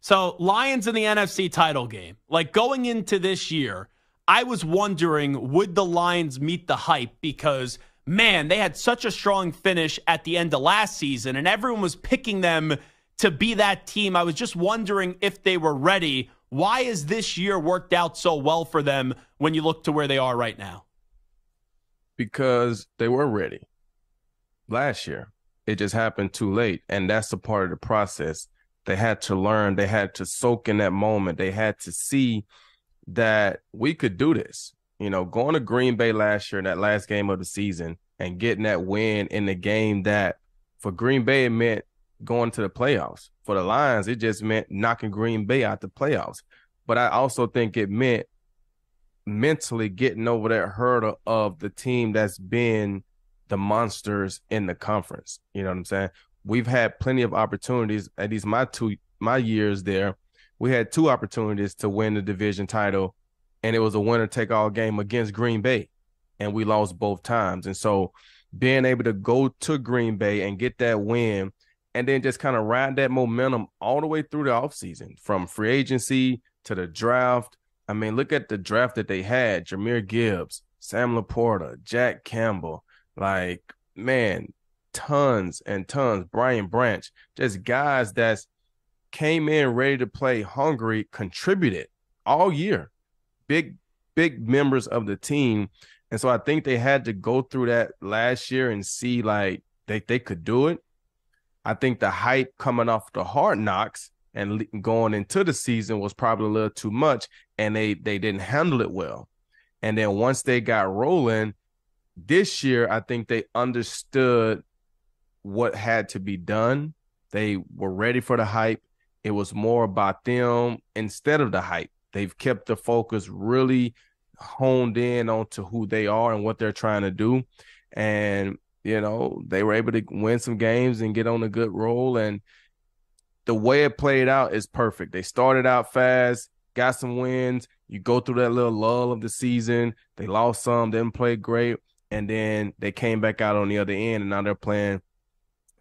So Lions in the NFC title game. Like going into this year, I was wondering, would the Lions meet the hype? Because, man, they had such a strong finish at the end of last season, and everyone was picking them to be that team. I was just wondering if they were ready. Why has this year worked out so well for them when you look to where they are right now? Because they were ready last year. It just happened too late, and that's a part of the process. They had to learn. They had to soak in that moment. They had to see that we could do this. You know, going to Green Bay last year in that last game of the season and getting that win in the game that for Green Bay, it meant going to the playoffs. For the Lions, it just meant knocking Green Bay out the playoffs. But I also think it meant mentally getting over that hurdle of the team that's been the monsters in the conference. You know what I'm saying? We've had plenty of opportunities, at least my years there. We had 2 opportunities to win the division title, and it was a winner-take-all game against Green Bay, and we lost both times. And so being able to go to Green Bay and get that win and then just kind of ride that momentum all the way through the offseason, from free agency to the draft. I mean, look at the draft that they had. Jameer Gibbs, Sam Laporta, Jack Campbell, like, man, tons and tons. Brian Branch, just guys that came in ready to play, hungry, contributed all year. Big members of the team. And so I think they had to go through that last year and see like they could do it. I think the hype coming off the Hard Knocks and going into the season was probably a little too much, and they didn't handle it well. And then once they got rolling this year, I think they understood what had to be done. They were ready for the hype. It was more about them instead of the hype. They've kept the focus really honed in onto who they are and what they're trying to do. And, you know, they were able to win some games and get on a good roll. And the way it played out is perfect. They started out fast, got some wins. You go through that little lull of the season. They lost some, didn't play great. And then they came back out on the other end, and now they're playing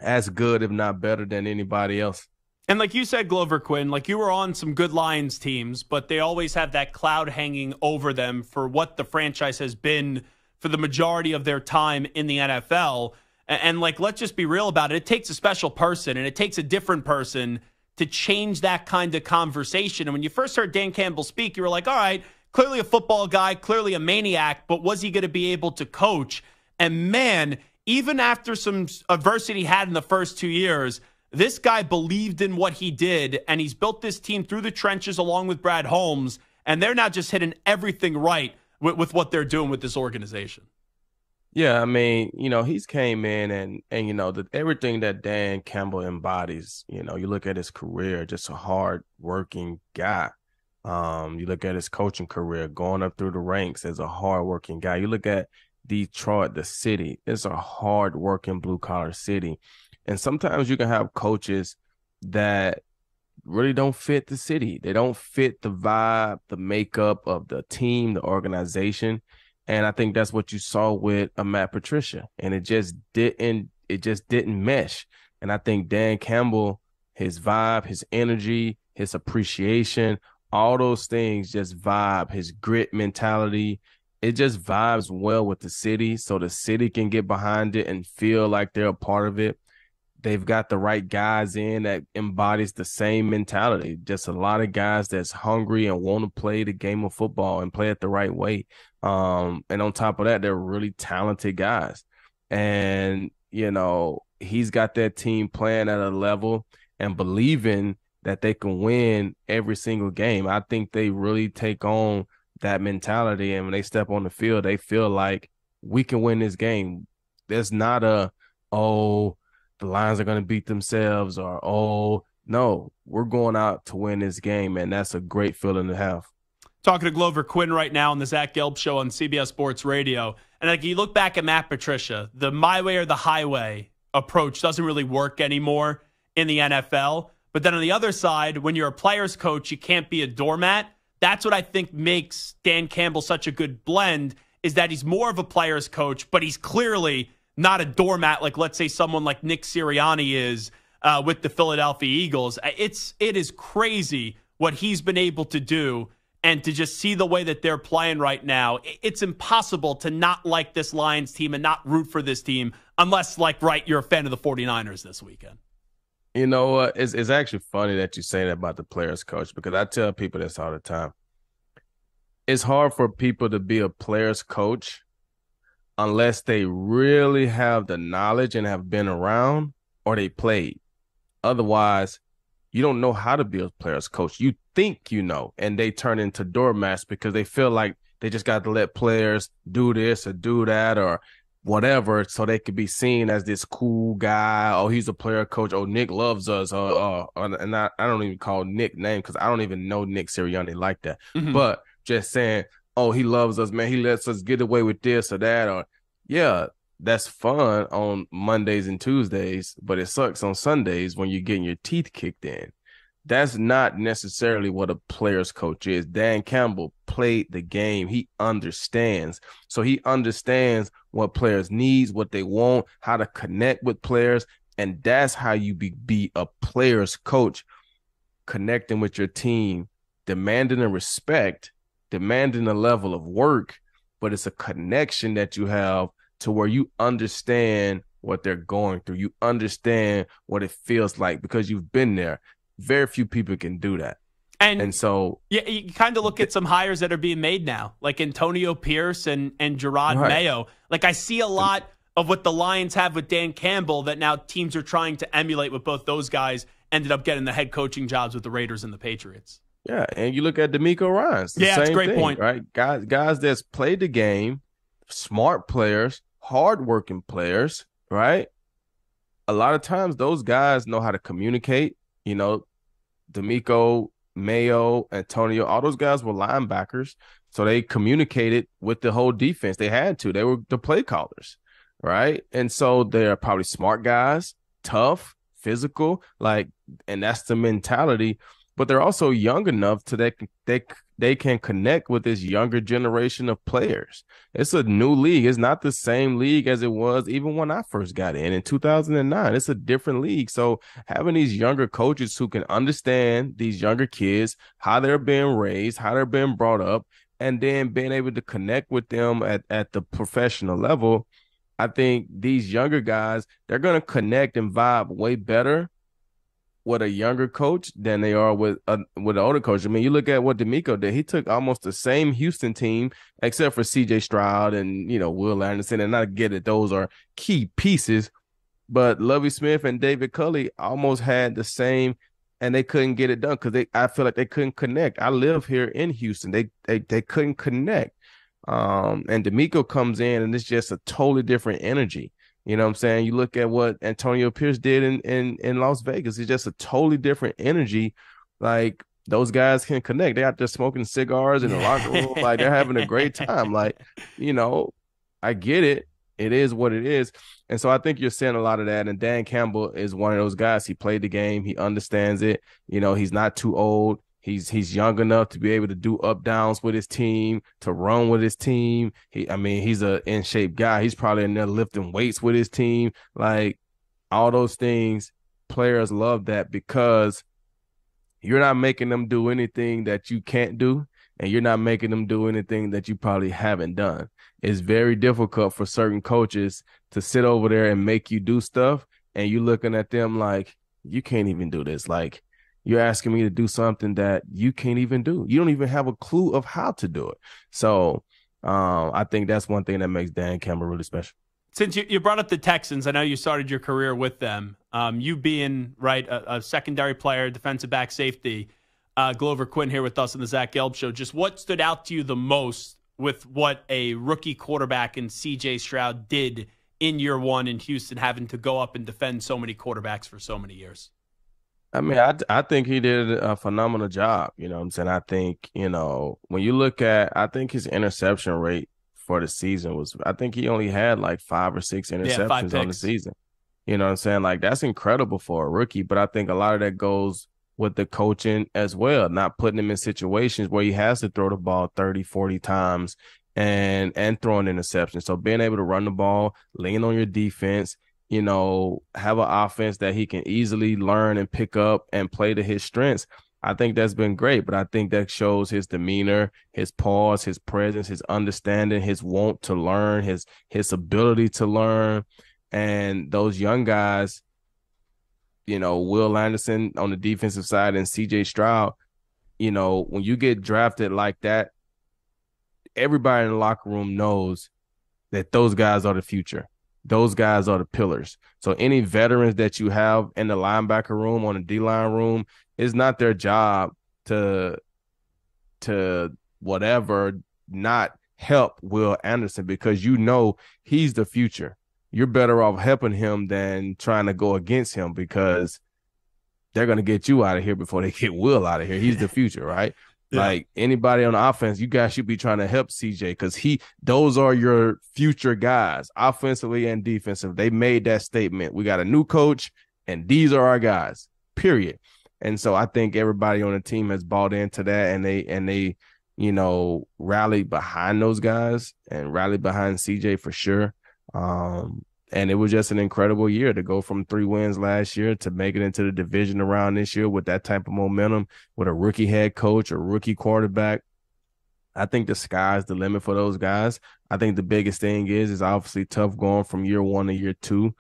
as good, if not better, than anybody else. And like you said, Glover Quin, like you were on some good Lions teams, but they always have that cloud hanging over them for what the franchise has been for the majority of their time in the NFL. And like, let's just be real about it. It takes a special person, and it takes a different person to change that kind of conversation. And when you first heard Dan Campbell speak, you were like, all right, clearly a football guy, clearly a maniac, but was he going to be able to coach? And man, even after some adversity he had in the first 2 years, this guy believed in what he did, and he's built this team through the trenches along with Brad Holmes, and they're now just hitting everything right with what they're doing with this organization. Yeah, I mean, you know, he's came in and you know, everything that Dan Campbell embodies. You know, you look at his career, just a hard-working guy. You look at his coaching career, going up through the ranks as a hard-working guy. You look at Detroit, the city. It's a hard-working blue-collar city. And sometimes you can have coaches that really don't fit the city. They don't fit the vibe, the makeup of the team, the organization. And I think that's what you saw with Matt Patricia. And it just didn't mesh. And I think Dan Campbell, his vibe, his energy, his appreciation, all those things just vibe, his grit mentality. It just vibes well with the city, so the city can get behind it and feel like they're a part of it. They've got the right guys in that embodies the same mentality. Just a lot of guys that's hungry and want to play the game of football and play it the right way. And on top of that, they're really talented guys. And, you know, he's got that team playing at a level and believing that they can win every single game. I think they really take on that mentality. And when they step on the field, they feel like we can win this game. There's not the Lions are going to beat themselves or, no, we're going out to win this game. And that's a great feeling to have. Talking to Glover Quin right now on the Zach Gelb Show on CBS Sports Radio. And like you look back at Matt Patricia, the my way or the highway approach doesn't really work anymore in the NFL. But then on the other side, when you're a player's coach, you can't be a doormat. That's what I think makes Dan Campbell such a good blend, is that he's more of a player's coach, but he's clearly not a doormat like, let's say, someone like Nick Sirianni is with the Philadelphia Eagles. It is crazy what he's been able to do, and to just see the way that they're playing right now. It's impossible to not like this Lions team and not root for this team unless, you're a fan of the 49ers this weekend. You know what? It's actually funny that you say that about the players coach, because I tell people this all the time. It's hard for people to be a players coach unless they really have the knowledge and have been around or they played. Otherwise, you don't know how to be a players coach. You think you know, and they turn into doormats because they feel like they just got to let players do this or do that or whatever, so they could be seen as this cool guy. Oh, he's a player coach. Oh, Nick loves us. And I don't even call Nick name because I don't even know Nick Sirianni like that. Mm-hmm. But just saying, oh, he loves us, man. He lets us get away with this or that. Or yeah, that's fun on Mondays and Tuesdays, but it sucks on Sundays when you're getting your teeth kicked in. That's not necessarily what a player's coach is. Dan Campbell played the game. He understands. So he understands what players need, what they want, how to connect with players. And that's how you be a player's coach, connecting with your team, demanding a respect, demanding a level of work, but it's a connection that you have to where you understand what they're going through. You understand what it feels like because you've been there. Very few people can do that. And so yeah, you kind of look at some hires that are being made now, like Antonio Pierce and Gerard Mayo. Like, I see a lot of what the Lions have with Dan Campbell that now teams are trying to emulate with both those guys. Ended up getting the head coaching jobs with the Raiders and the Patriots. Yeah, and you look at D'Amico Ryans. Yeah, that's a great thing, point. Right? Guys that's played the game, smart players, hardworking players, right? A lot of times those guys know how to communicate. You know, D'Amico, Mayo, Antonio, all those guys were linebackers. So they communicated with the whole defense. They had to. They were the play callers, right? And so they're probably smart guys, tough, physical, and that's the mentality. But they're also young enough to that they can connect with this younger generation of players. It's a new league. It's not the same league as it was even when I first got in 2009. It's a different league. So having these younger coaches who can understand these younger kids, how they're being raised, how they're being brought up, and then being able to connect with them at the professional level, I think these younger guys, they're going to connect and vibe way better with a younger coach than they are with an older coach. I mean, you look at what D'Amico did. He took almost the same Houston team, except for C.J. Stroud and, Will Anderson. And I get it, those are key pieces. But Lovie Smith and David Culley almost had the same, and they couldn't get it done because I feel like they couldn't connect. I live here in Houston. They couldn't connect. And D'Amico comes in, and it's just a totally different energy. You know what I'm saying? You look at what Antonio Pierce did in Las Vegas. It's just a totally different energy. Like, those guys can connect. They're out there smoking cigars in the locker room. Like, they're having a great time. Like, I get it. It is what it is. And so I think you're seeing a lot of that. And Dan Campbell is one of those guys. He played the game. He understands it. He's not too old. He's young enough to be able to do up downs with his team, to run with his team. He's a in shape guy. He's probably in there lifting weights with his team. Like, all those things, players love that because you're not making them do anything that you can't do, and you're not making them do anything that you probably haven't done. It's very difficult for certain coaches to sit over there and make you do stuff, and you're looking at them like, you can't even do this. Like, you're asking me to do something that you can't even do. You don't even have a clue of how to do it. So I think that's one thing that makes Dan Campbell really special. Since you brought up the Texans, I know you started your career with them. You being, a secondary player, defensive back, safety, Glover Quin here with us on the Zach Gelb Show. Just what stood out to you the most with what a rookie quarterback in C.J. Stroud did in year one in Houston, having to go up and defend so many quarterbacks for so many years? I mean, I think he did a phenomenal job. You know what I'm saying? I think, when you look at, I think his interception rate for the season was, I think he only had like 5 or 6 interceptions on the season. You know what I'm saying? Like, that's incredible for a rookie. But I think a lot of that goes with the coaching as well, not putting him in situations where he has to throw the ball 30, 40 times and throw an interception. So being able to run the ball, lean on your defense, have an offense that he can easily learn and pick up and play to his strengths, I think that's been great. But I think that shows his demeanor, his pause, his presence, his understanding, his want to learn, his ability to learn. And those young guys, Will Anderson on the defensive side and CJ Stroud, when you get drafted like that, everybody in the locker room knows that those guys are the future. Those guys are the pillars. So any veterans that you have in the linebacker room, on the D-line room, it's not their job to whatever not help Will Anderson, because he's the future. You're better off helping him than trying to go against him, because they're going to get you out of here before they get Will out of here. He's the future, right? Yeah. Like anybody on the offense, you guys should be trying to help CJ, because those are your future guys, offensively and defensive. They made that statement. We got a new coach, and these are our guys, period. And so I think everybody on the team has bought into that, and they rallied behind those guys and rallied behind CJ for sure. And it was just an incredible year to go from 3 wins last year to make it into the division around this year with that type of momentum, with a rookie head coach, a rookie quarterback. I think the sky's the limit for those guys. I think the biggest thing is obviously tough going from year 1 to year 2.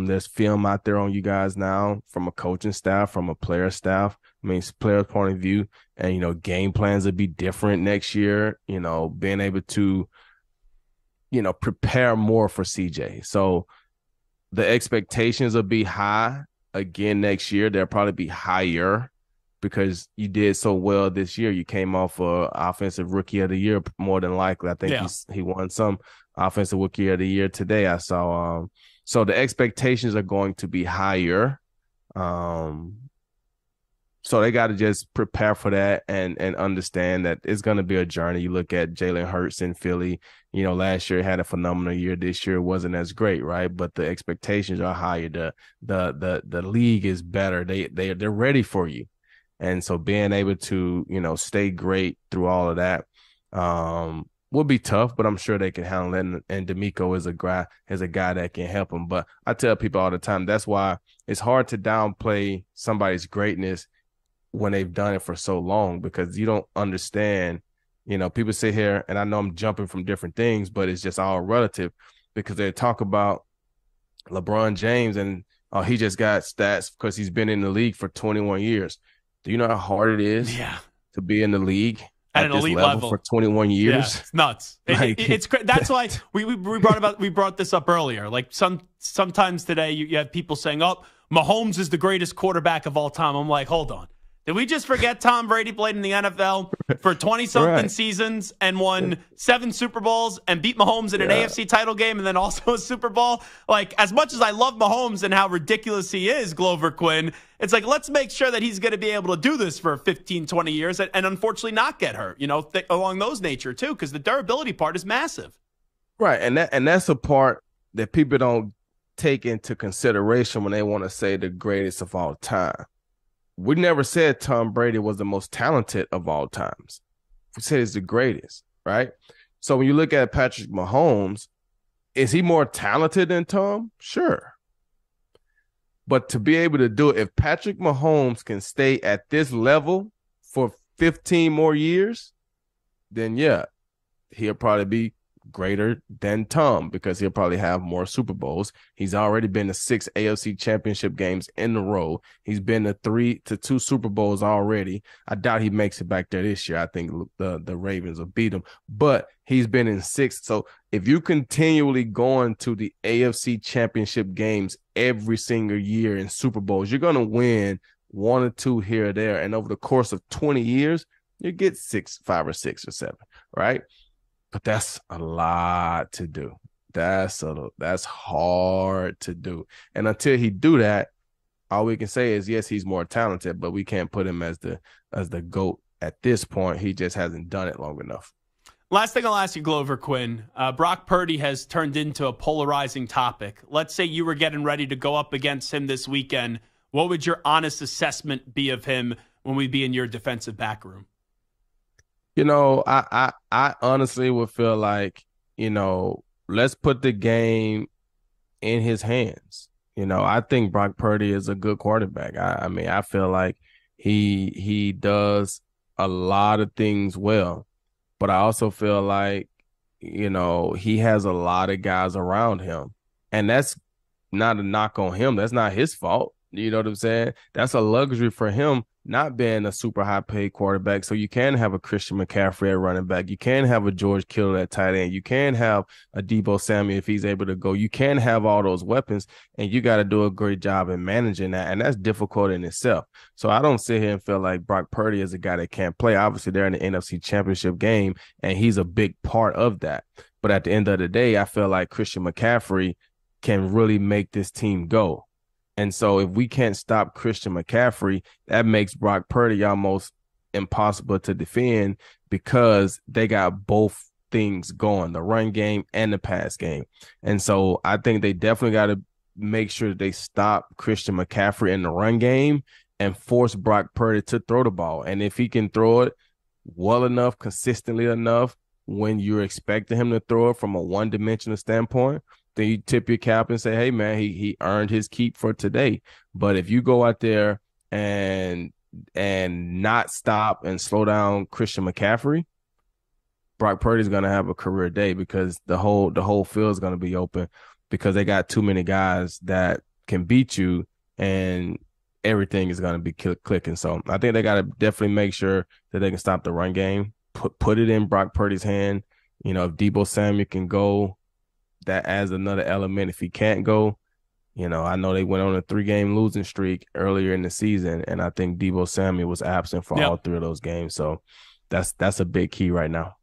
There's film out there on you guys now from a coaching staff, from a player staff. I mean, player's point of view, and, game plans will be different next year, being able to, prepare more for CJ. So the expectations will be high again next year. They'll probably be higher because you did so well this year. You came off offensive rookie of the year, more than likely. I think he won some offensive rookie of the year today. I saw. So the expectations are going to be higher. So they got to just prepare for that and understand that it's going to be a journey. You look at Jalen Hurts in Philly, last year had a phenomenal year. This year wasn't as great, right? But the expectations are higher. The league is better. They're ready for you. And so being able to, stay great through all of that will be tough, but I'm sure they can handle it. And D'Amico is a guy that can help them. But I tell people all the time, that's why it's hard to downplay somebody's greatness when they've done it for so long, because you don't understand, people sit here, and I know I'm jumping from different things, but it's just all relative, because they talk about LeBron James and he just got stats because he's been in the league for 21 years. Do you know how hard it is to be in the league at an elite level for 21 years? Yeah, it's nuts. It's that's why we brought this up earlier. Like sometimes today you have people saying, "Oh, Mahomes is the greatest quarterback of all time." I'm like, hold on. Did we just forget Tom Brady played in the NFL for 20-something seasons and won 7 Super Bowls and beat Mahomes in an AFC title game and then also a Super Bowl? Like, as much as I love Mahomes and how ridiculous he is, Glover Quin, it's like, let's make sure that he's going to be able to do this for 15, 20 years and unfortunately not get hurt, along those nature too, because the durability part is massive. Right, and that's a part that people don't take into consideration when they want to say the greatest of all time. We never said Tom Brady was the most talented of all times. We said he's the greatest, right? So when you look at Patrick Mahomes, is he more talented than Tom? Sure. But to be able to do it, if Patrick Mahomes can stay at this level for 15 more years, then he'll probably be greater than Tom, because he'll probably have more Super Bowls. He's already been to 6 AFC championship games in a row. He's been to 3 to 2 Super Bowls already. I doubt he makes it back there this year. I think the Ravens will beat him, but he's been in 6. So if you continually going to the AFC championship games every single year in Super Bowls, you're going to win 1 or 2 here or there. And over the course of 20 years, you get 5 or 6 or 7, right? But that's a lot to do. That's hard to do. And until he do that, all we can say is, yes, he's more talented, but we can't put him as the GOAT at this point. He just hasn't done it long enough. Last thing I'll ask you, Glover Quin. Brock Purdy has turned into a polarizing topic. Let's say you were getting ready to go up against him this weekend. What would your honest assessment be of him when we be in your defensive back room? I honestly would feel like, let's put the game in his hands. I think Brock Purdy is a good quarterback. I mean, I feel like he does a lot of things well, but I also feel like, he has a lot of guys around him. And that's not a knock on him. That's not his fault. You know what I'm saying? That's a luxury for him not being a super high paid quarterback. So you can have a Christian McCaffrey at running back. You can have a George Kittle at tight end. You can have a Debo Samuel if he's able to go. You can have all those weapons, and you got to do a great job in managing that. And that's difficult in itself. So I don't sit here and feel like Brock Purdy is a guy that can't play. Obviously, they're in the NFC Championship game, and he's a big part of that. But at the end of the day, I feel like Christian McCaffrey can really make this team go. And so if we can't stop Christian McCaffrey, that makes Brock Purdy almost impossible to defend because they got both things going, the run game and the pass game. And so I think they definitely got to make sure they stop Christian McCaffrey in the run game and force Brock Purdy to throw the ball. And if he can throw it well enough, consistently enough, when you're expecting him to throw it from a one-dimensional standpoint, then you tip your cap and say, hey, man, he earned his keep for today. But if you go out there and not stop and slow down Christian McCaffrey, Brock Purdy's going to have a career day because the whole field is going to be open because they got too many guys that can beat you and everything is going to be clicking. So I think they got to definitely make sure that they can stop the run game, put it in Brock Purdy's hand. If Debo Samuel can go, that adds another element. If he can't go, I know they went on a 3-game losing streak earlier in the season, and I think Debo Samuel was absent for all 3 of those games. So that's a big key right now.